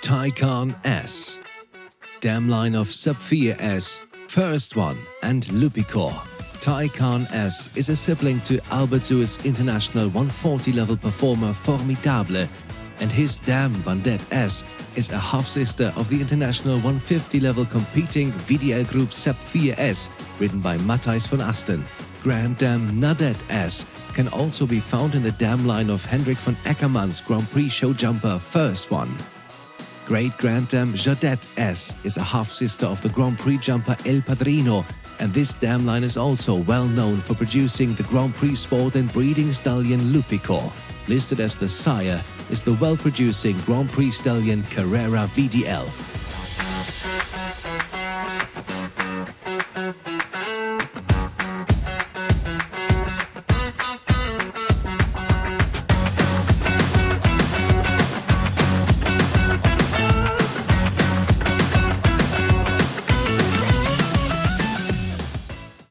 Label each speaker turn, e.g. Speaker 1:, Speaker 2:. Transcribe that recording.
Speaker 1: Taycan S, dam line of Sapphire S, First One and Lupicore. Taycan S is a sibling to Albert Suess International 140 level performer Formidable, and his dam Bandette S is a half-sister of the international 150 level competing VDL group Sapphire S, ridden by Matthijs van Asten. Grand Dam Nadette S can also be found in the dam line of Hendrik van Eckermann's Grand Prix show jumper First One. Great Grand Dam Jadette S is a half-sister of the Grand Prix jumper El Padrino, and this dam line is also well known for producing the Grand Prix sport and breeding stallion Lupicore. Listed as the sire is the well-producing Grand Prix stallion Carrera VDL.